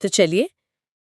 तो चलिए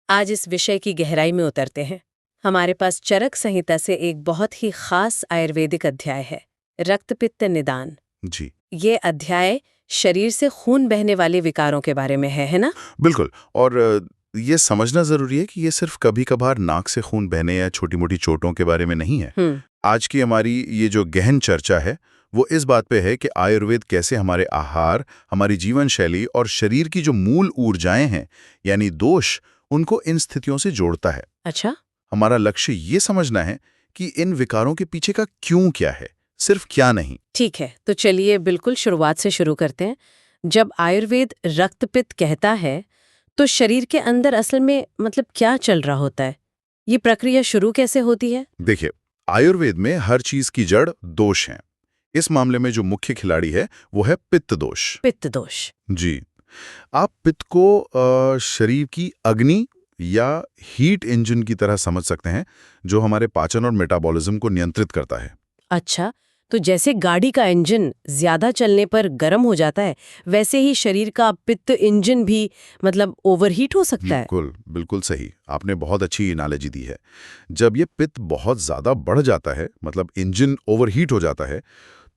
आज इस विषय की गहराई में उतरते हैं। हमारे पास चरक संहिता से एक बहुत ही खास आयुर्वेदिक अध्याय है, रक्तपित्त निदान। जी ये अध्याय शरीर से खून बहने वाले विकारों के बारे में है ना? बिल्कुल। और ये समझना जरूरी है कि ये सिर्फ कभी कभार नाक से खून बहने या छोटी मोटी चोटों के बारे में नहीं है। आज की हमारी ये जो गहन चर्चा है वो इस बात पे है कि आयुर्वेद कैसे हमारे आहार, हमारी जीवन शैली और शरीर की जो मूल ऊर्जाएं हैं यानी दोष, उनको इन स्थितियों से जोड़ता है। अच्छा। हमारा लक्ष्य ये समझना है कि इन विकारों के पीछे का क्यों क्या है, सिर्फ क्या नहीं। ठीक है, तो चलिए बिल्कुल शुरुआत से शुरू करते हैं। जब आयुर्वेद रक्तपित्त कहता है तो शरीर के अंदर असल में मतलब क्या चल रहा होता है? ये प्रक्रिया शुरू कैसे होती है? देखिए, आयुर्वेद में हर चीज की जड़ दोष है। इस मामले में जो मुख्य खिलाड़ी है वो है पित्त दोष। पित्त दोष। जी, आप पित्त को शरीर की अग्नि या हीट इंजन की तरह समझ सकते हैं, जो हमारे पाचन और मेटाबॉलिज्म को नियंत्रित करता है। अच्छा, तो जैसे गाड़ी का इंजन ज्यादा चलने पर गर्म हो जाता है, वैसे ही शरीर का पित्त इंजन भी मतलब ओवरहीट हो सकता है। बिल्कुल बिल्कुल सही, आपने बहुत अच्छी एनालॉजी दी है। जब ये पित्त बहुत ज्यादा बढ़ जाता है, मतलब इंजन ओवरहीट हो जाता है,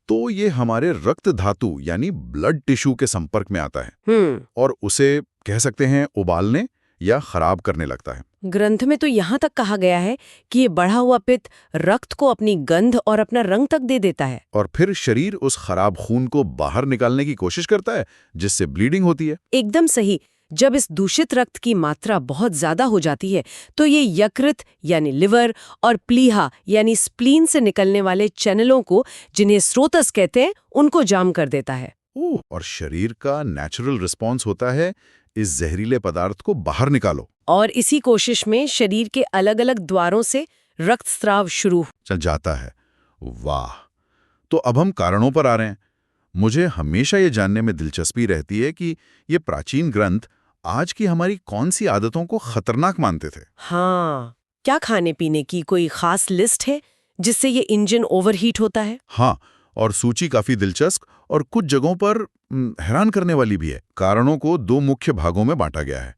तो ये हमारे रक्त धातु यानी ब्लड टिश्यू के संपर्क में आता है और उसे कह सकते हैं उबालने या खराब करने लगता है। ग्रंथ में तो यहाँ तक कहा गया है कि ये बढ़ा हुआ पित्त रक्त को अपनी गंध और अपना रंग तक दे देता है। और फिर शरीर उस खराब खून को बाहर निकालने की कोशिश करता है, जिससे ब्लीडिंग होती है। एकदम सही। जब इस दूषित रक्त की मात्रा बहुत ज्यादा हो जाती है तो ये यकृत यानी लिवर और प्लीहा यानी स्प्लीन से निकलने वाले चैनलों को, जिन्हें स्रोतस कहते हैं, उनको जाम कर देता है। और शरीर का नेचुरल रिस्पॉन्स होता है, इस जहरीले पदार्थ को बाहर निकालो। और इसी कोशिश में शरीर के अलग अलग द्वारों से रक्तस्राव शुरू चल जाता है। वाह, तो अब हम कारणों पर आ रहे हैं। मुझे हमेशा ये जानने में दिलचस्पी रहती है कि ये प्राचीन ग्रंथ आज की हमारी कौन सी आदतों को खतरनाक मानते थे। हाँ, क्या खाने पीने की कोई खास लिस्ट है जिससे ये इंजन ओवरहीट होता है? हाँ, और सूची काफी दिलचस्प और कुछ जगहों पर हैरान करने वाली भी है। कारणों को दो मुख्य भागों में बांटा गया है।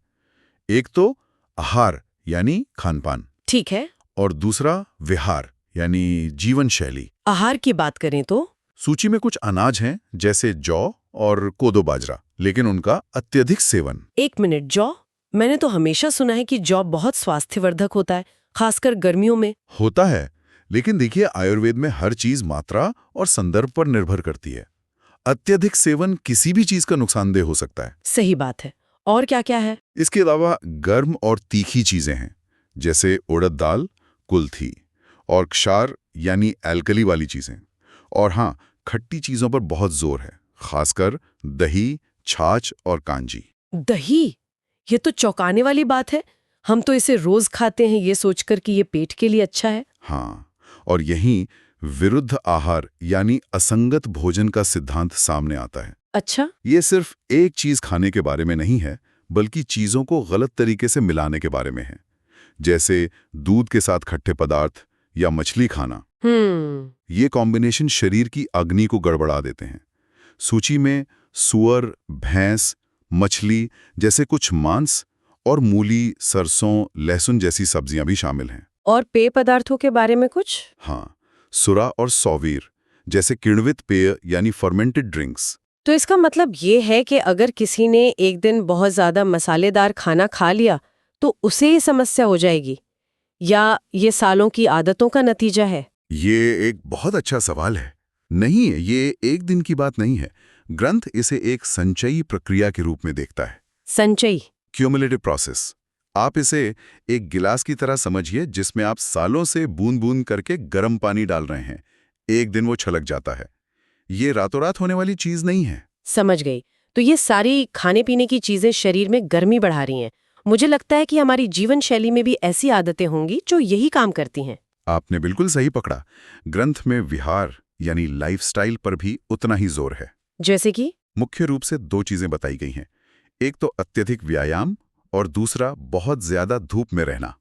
एक तो आहार यानी खानपान, ठीक है। और दूसरा विहार यानी जीवन शैली। आहार की बात करें तो सूची में कुछ अनाज हैं जैसे जौ और कोदो बाजरा, लेकिन उनका अत्यधिक सेवन। एक मिनट, जौ? मैंने तो हमेशा सुना है कि जौ बहुत स्वास्थ्यवर्धक होता है, खासकर गर्मियों में। होता है, लेकिन देखिए आयुर्वेद में हर चीज मात्रा और संदर्भ पर निर्भर करती है। अत्यधिक सेवन किसी भी चीज का नुकसानदेह हो सकता है। सही बात है। और क्या क्या है? इसके अलावा गर्म और तीखी चीजें हैं, जैसे उड़द दाल, कुल्थी और क्षार यानी एल्कली वाली चीजें। और हाँ, खट्टी चीजों पर बहुत जोर है, खासकर दही, छाछ और कांजी। दही? ये तो चौंकाने वाली बात है। हम तो इसे रोज खाते हैं ये सोचकर कि ये पेट के लिए अच्छा है। हाँ, और यहीं विरुद्ध आहार यानी असंगत भोजन का सिद्धांत सामने आता है। अच्छा। ये सिर्फ एक चीज खाने के बारे में नहीं है, बल्कि चीजों को गलत तरीके से मिलाने के बारे में है, जैसे दूध के साथ खट्टे पदार्थ या मछली खाना। ये कॉम्बिनेशन शरीर की अग्नि को गड़बड़ा देते हैं। सूची में सुअर, भैंस, मछली जैसे कुछ मांस और मूली, सरसों, लहसुन जैसी सब्जियां भी शामिल हैं। और पेय पदार्थों के बारे में कुछ? हाँ, सुरा और सौवीर जैसे किण्वित पेय यानी फर्मेंटेड ड्रिंक्स। तो इसका मतलब ये है कि अगर किसी ने एक दिन बहुत ज्यादा मसालेदार खाना खा लिया तो उसे ये समस्या हो जाएगी, या ये सालों की आदतों का नतीजा है? ये एक बहुत अच्छा सवाल है। नहीं, ये एक दिन की बात नहीं है। ग्रंथ इसे एक संचयी प्रक्रिया के रूप में देखता है। संचयी? Cumulative process. आप इसे एक गिलास की तरह समझिए, जिसमें आप सालों से बूंद बूंद करके गर्म पानी डाल रहे हैं। एक दिन वो छलक जाता है। ये रातों रात होने वाली चीज नहीं है। समझ गई। तो ये सारी खाने पीने की चीजें शरीर में गर्मी बढ़ा रही हैं। मुझे लगता है कि हमारी जीवन शैली में भी ऐसी आदतें होंगी जो यही काम करती हैं। आपने बिल्कुल सही पकड़ा। ग्रंथ में विहार यानी लाइफस्टाइल पर भी उतना ही जोर है। जैसे कि? मुख्य रूप से दो चीजें बताई गई हैं। एक तो अत्यधिक व्यायाम और दूसरा बहुत ज्यादा धूप में रहना।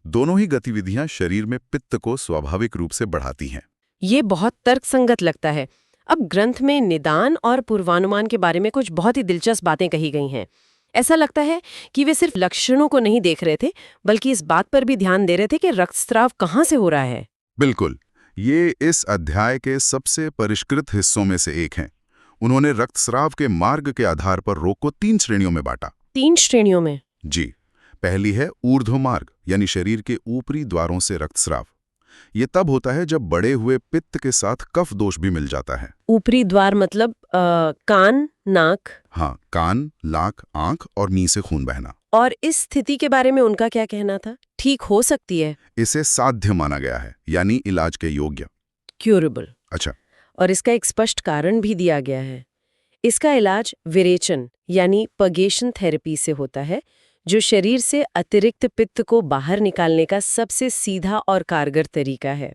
दोनों ही गतिविधियां शरीर में पित्त को स्वाभाविक रूप से बढ़ाती हैं। ये बहुत तर्कसंगत लगता है। अब ग्रंथ में निदान और पूर्वानुमान के बारे में कुछ बहुत ही दिलचस्प बातें कही गई हैं। ऐसा लगता है कि वे सिर्फ लक्षणों को नहीं देख रहे थे, बल्कि इस बात पर भी ध्यान दे रहे थे कि रक्तस्राव कहाँ से हो रहा है। बिल्कुल, ये इस अध्याय के सबसे परिष्कृत हिस्सों में से एक हैं। उन्होंने रक्तस्राव के मार्ग के आधार पर रोग को 3 श्रेणियों में बांटा। 3 श्रेणियों में? जी, पहली है ऊर्ध्व मार्ग, यानी शरीर के ऊपरी द्वारों से रक्तस्राव। ये तब होता है जब बढ़े हुए पित्त के साथ कफ दोष भी मिल जाता है। ऊपरी द्वार मतलब कान, नाक? हाँ, कान, नाक, आंख और नी से खून बहना। और इस स्थिति के बारे में उनका क्या कहना था? ठीक हो सकती है? इसे साध्य माना गया है, यानी इलाज के योग्य। क्यूरेबल। अच्छा। और इसका एक स्पष्ट कारण भी दिया गया है। इसका इलाज विरेचन यानी पर्गेशन थेरेपी से होता है, जो शरीर से अतिरिक्त पित्त को बाहर निकालने का सबसे सीधा और कारगर तरीका है।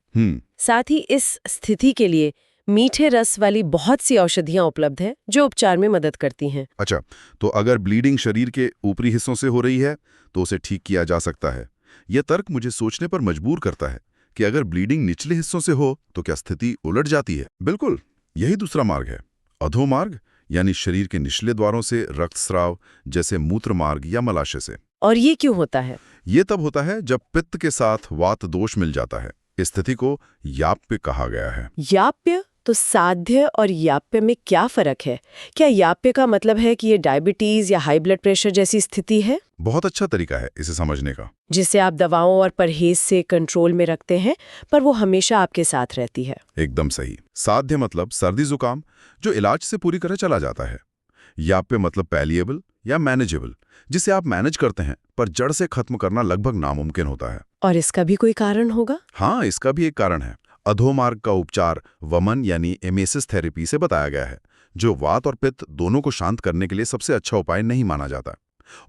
साथ ही इस स्थिति के लिए मीठे रस वाली बहुत सी औषधियां उपलब्ध हैं जो उपचार में मदद करती हैं। अच्छा, तो अगर ब्लीडिंग शरीर के ऊपरी हिस्सों से हो रही है तो उसे ठीक किया जा सकता है। यह तर्क मुझे सोचने पर मजबूर करता है कि अगर ब्लीडिंग निचले हिस्सों से हो तो क्या स्थिति उलट जाती है? बिल्कुल, यही दूसरा मार्ग है, अधोमार्ग, यानी शरीर के निचले द्वारों से रक्तस्राव, जैसे मूत्र मार्ग या मलाशय से। और ये क्यों होता है? ये तब होता है जब पित्त के साथ वात दोष मिल जाता है। इस स्थिति को याप्य कहा गया है। याप्य? तो साध्य और याप्य में क्या फर्क है? क्या याप्य का मतलब है कि ये डायबिटीज या हाई ब्लड प्रेशर जैसी स्थिति है? बहुत अच्छा तरीका है इसे समझने का। जिसे आप दवाओं और परहेज से कंट्रोल में रखते हैं, पर वो हमेशा आपके साथ रहती है। एकदम सही। साध्य मतलब सर्दी जुकाम, जो इलाज से पूरी तरह चला जाता है। याप्य मतलब पैलिएबल या मैनेजेबल, जिसे आप मैनेज करते हैं, पर जड़ से खत्म करना लगभग नामुमकिन होता है। और इसका भी कोई कारण होगा? हाँ, इसका भी एक कारण है। अधोमार्ग का उपचार वमन यानी एमेसिस थेरेपी से बताया गया है, जो वात और पित्त दोनों को शांत करने के लिए सबसे अच्छा उपाय नहीं माना जाता,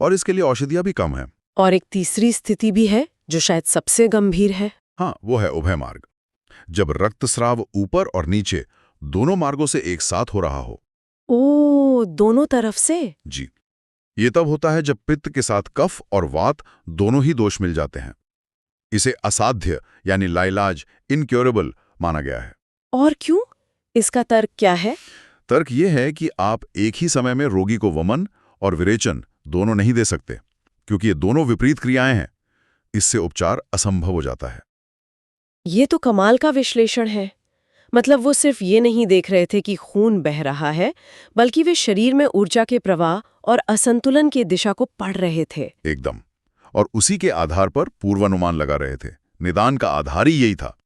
और इसके लिए औषधियां भी कम है। और एक तीसरी स्थिति भी है जो शायद सबसे गंभीर है। हाँ, वो है उभय मार्ग, जब रक्तस्राव ऊपर और नीचे दोनों मार्गों से एक साथ हो रहा हो। ओ, दोनों तरफ से? जी, ये तब होता है जब पित्त के साथ कफ और वात दोनों ही दोष मिल जाते हैं। इसे असाध्य यानी लाइलाज, इनक्योरेबल माना गया है। और क्यों? इसका तर्क क्या है? तर्क ये है कि आप एक ही समय में रोगी को वमन और विरेचन दोनों नहीं दे सकते, क्योंकि ये दोनों विपरीत क्रियाएं हैं। इससे उपचार असंभव हो जाता है। ये तो कमाल का विश्लेषण है। मतलब वो सिर्फ ये नहीं देख रहे थे कि खून बह रहा है, बल्कि वे शरीर में ऊर्जा के प्रवाह और असंतुलन की दिशा को पढ़ रहे थे। एकदम। और उसी के आधार पर पूर्वानुमान लगा रहे थे। निदान का आधार ही यही था।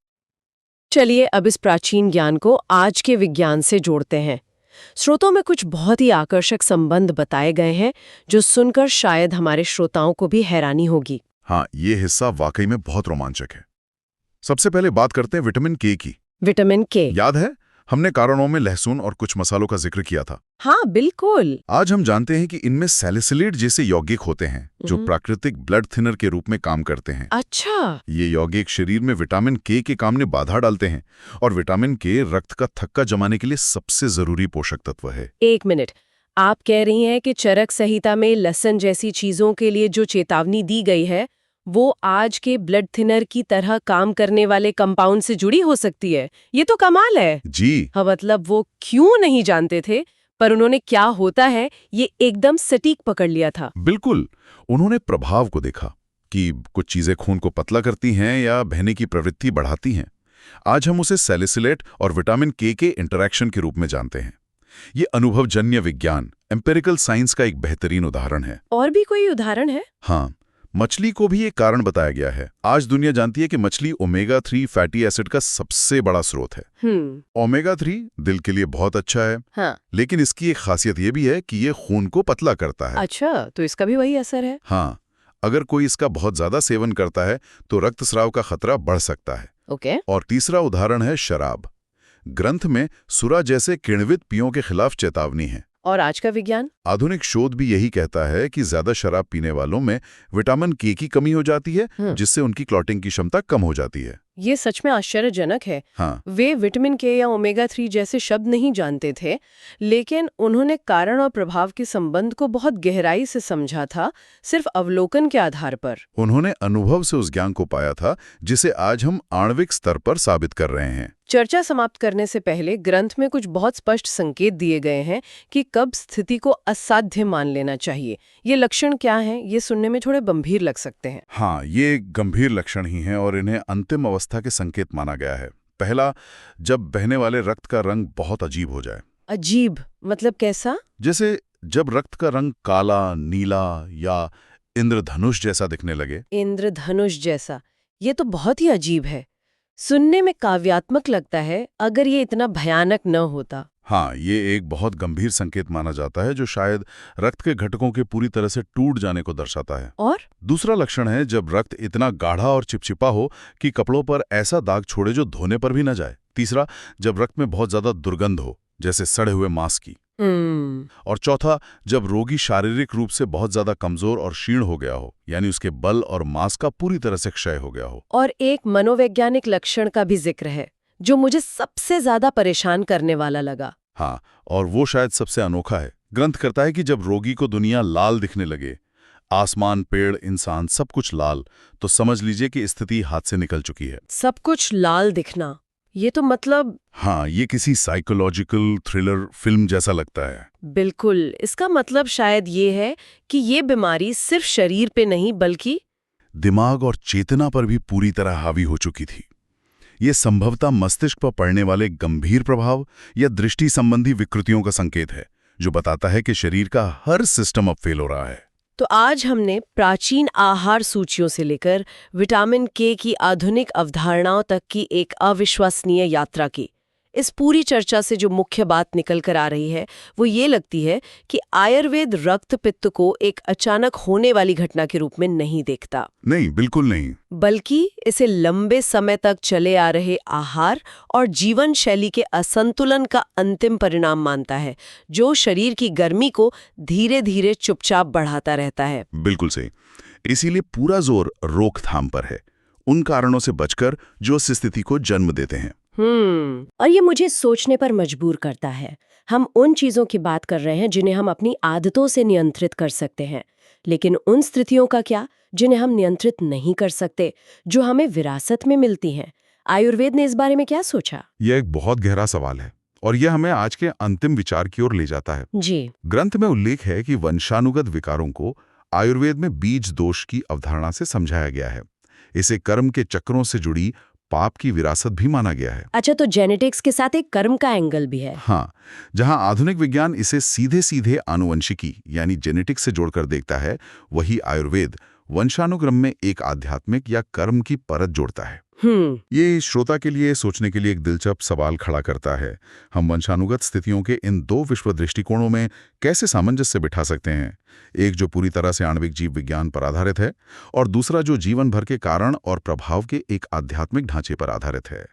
चलिए अब इस प्राचीन ज्ञान को आज के विज्ञान से जोड़ते हैं। स्रोतों में कुछ बहुत ही आकर्षक संबंध बताए गए हैं, जो सुनकर शायद हमारे श्रोताओं को भी हैरानी होगी। हाँ, ये हिस्सा वाकई में बहुत रोमांचक है। सबसे पहले बात करते हैं विटामिन के की। विटामिन के? याद है, हमने कारणों में लहसुन और कुछ मसालों का जिक्र किया था। हाँ बिल्कुल। आज हम जानते हैं कि इनमें सैलिसिलेट जैसे यौगिक होते हैं, जो प्राकृतिक ब्लड थिनर के रूप में काम करते हैं। अच्छा। ये यौगिक शरीर में विटामिन के काम में बाधा डालते हैं, और विटामिन के रक्त का थक्का जमाने के लिए सबसे जरूरी पोषक तत्व है। एक मिनट, आप कह रही हैं कि चरक संहिता में लहसुन जैसी चीजों के लिए जो चेतावनी दी गई है, वो आज के ब्लड थिनर की तरह काम करने वाले कंपाउंड से जुड़ी हो सकती है? ये तो कमाल है। जी हाँ, मतलब वो क्यों नहीं जानते थे, पर उन्होंने क्या होता है ये एकदम सटीक पकड़ लिया था। बिल्कुल। उन्होंने प्रभाव को देखा कि कुछ चीजें खून को पतला करती हैं या बहने की प्रवृत्ति बढ़ाती हैं। आज हम उसे सैलिसिलेट और विटामिन के इंटरैक्शन के रूप में जानते हैं। ये अनुभवजन्य विज्ञान, एम्पिरिकल साइंस का एक बेहतरीन उदाहरण है। और भी कोई उदाहरण है? हाँ, मछली को भी एक कारण बताया गया है। आज दुनिया जानती है कि मछली ओमेगा 3 फैटी एसिड का सबसे बड़ा स्रोत है। ओमेगा 3 दिल के लिए बहुत अच्छा है। हाँ। लेकिन इसकी एक खासियत ये भी है कि ये खून को पतला करता है। अच्छा, तो इसका भी वही असर है? हाँ, अगर कोई इसका बहुत ज्यादा सेवन करता है तो रक्तस्राव का खतरा बढ़ सकता है। ओके। और तीसरा उदाहरण है शराब। ग्रंथ में सुरा जैसे किण्वित पेयों के खिलाफ चेतावनी है। और आज का विज्ञान? आधुनिक शोध भी यही कहता है कि ज्यादा शराब पीने वालों में विटामिन के की कमी हो जाती है, जिससे उनकी क्लॉटिंग की क्षमता कम हो जाती है। ये सच में आश्चर्यजनक है। हाँ। वे विटामिन के या ओमेगा 3 जैसे शब्द नहीं जानते थे, लेकिन उन्होंने कारण और प्रभाव के संबंध को बहुत गहराई से समझा था, सिर्फ अवलोकन के आधार पर। उन्होंने अनुभव से उस ज्ञान को पाया था जिसे आज हम आणविक स्तर पर साबित कर रहे हैं। चर्चा समाप्त करने से पहले ग्रंथ में कुछ बहुत स्पष्ट संकेत दिए गए हैं कि कब स्थिति को असाध्य मान लेना चाहिए। ये लक्षण क्या हैं? ये सुनने में थोड़े गंभीर लग सकते हैं। हाँ, ये गंभीर लक्षण ही हैं और इन्हें अंतिम अवस्था के संकेत माना गया है। पहला, जब बहने वाले रक्त का रंग बहुत अजीब हो जाए। अजीब मतलब कैसा? जैसे जब रक्त का रंग काला, नीला या इंद्रधनुष जैसा दिखने लगे। इंद्रधनुष जैसा, ये तो बहुत ही अजीब है। सुनने में काव्यात्मक लगता है, अगर ये इतना भयानक न होता। हाँ, ये एक बहुत गंभीर संकेत माना जाता है जो शायद रक्त के घटकों के पूरी तरह से टूट जाने को दर्शाता है। और दूसरा लक्षण है जब रक्त इतना गाढ़ा और चिपचिपा हो कि कपड़ों पर ऐसा दाग छोड़े जो धोने पर भी न जाए। तीसरा, जब रक्त में बहुत ज्यादा दुर्गंध हो, जैसे सड़े हुए मांस की। और चौथा, जब रोगी शारीरिक रूप से बहुत ज्यादा कमजोर और क्षीण हो गया हो, यानी उसके बल और मांस का पूरी तरह से क्षय हो गया हो। और एक मनोवैज्ञानिक लक्षण का भी जिक्र है जो मुझे सबसे ज्यादा परेशान करने वाला लगा। हाँ, और वो शायद सबसे अनोखा है। ग्रंथ करता है कि जब रोगी को दुनिया लाल दिखने लगे, आसमान, पेड़, इंसान, सब कुछ लाल, तो समझ लीजिए कि स्थिति हाथ से निकल चुकी है। सब कुछ लाल दिखना, ये तो मतलब। हाँ, ये किसी साइकोलॉजिकल थ्रिलर फिल्म जैसा लगता है। बिल्कुल, इसका मतलब शायद ये है कि ये बीमारी सिर्फ शरीर पे नहीं बल्कि दिमाग और चेतना पर भी पूरी तरह हावी हो चुकी थी। ये संभवतः मस्तिष्क पर पड़ने वाले गंभीर प्रभाव या दृष्टि संबंधी विकृतियों का संकेत है, जो बताता है कि शरीर का हर सिस्टम अब फेल हो रहा है। तो आज हमने प्राचीन आहार सूचियों से लेकर विटामिन के की आधुनिक अवधारणाओं तक की एक अविश्वसनीय यात्रा की। इस पूरी चर्चा से जो मुख्य बात निकल कर आ रही है वो ये लगती है कि आयुर्वेद रक्त पित्त को एक अचानक होने वाली घटना के रूप में नहीं देखता। नहीं, बिल्कुल नहीं। बल्कि इसे लंबे समय तक चले आ रहे आहार और जीवन शैली के असंतुलन का अंतिम परिणाम मानता है, जो शरीर की गर्मी को धीरे धीरे चुपचाप बढ़ाता रहता है। बिल्कुल सही। इसीलिए पूरा जोर रोकथाम पर है, उन कारणों से बचकर जो इस स्थिति को जन्म देते हैं। और ये मुझे सोचने पर मजबूर करता है। हम उन चीजों की बात कर रहे हैं जिन्हें हम अपनी आदतों से नियंत्रित कर सकते हैं, लेकिन उन स्थितियों का क्या जिन्हें हम नियंत्रित नहीं कर सकते, जो हमें विरासत में मिलती हैं? आयुर्वेद ने इस बारे में क्या सोचा? यह एक बहुत गहरा सवाल है और यह हमें आज के अंतिम विचार की ओर ले जाता है। जी। ग्रंथ में उल्लेख है कि वंशानुगत विकारों को आयुर्वेद में बीज दोष की अवधारणा से समझाया गया है। इसे कर्म के चक्रों से जुड़ी पाप की विरासत भी माना गया है। अच्छा, तो जेनेटिक्स के साथ एक कर्म का एंगल भी है। हाँ, जहां आधुनिक विज्ञान इसे सीधे सीधे आनुवंशिकी यानी जेनेटिक्स से जोड़कर देखता है, वही आयुर्वेद वंशानुक्रम में एक आध्यात्मिक या कर्म की परत जोड़ता है। ये श्रोता के लिए सोचने के लिए एक दिलचस्प सवाल खड़ा करता है। हम वंशानुगत स्थितियों के इन दो विश्व दृष्टिकोणों में कैसे सामंजस्य बिठा सकते हैं? एक जो पूरी तरह से आणविक जीव विज्ञान पर आधारित है और दूसरा जो जीवन भर के कारण और प्रभाव के एक आध्यात्मिक ढांचे पर आधारित है।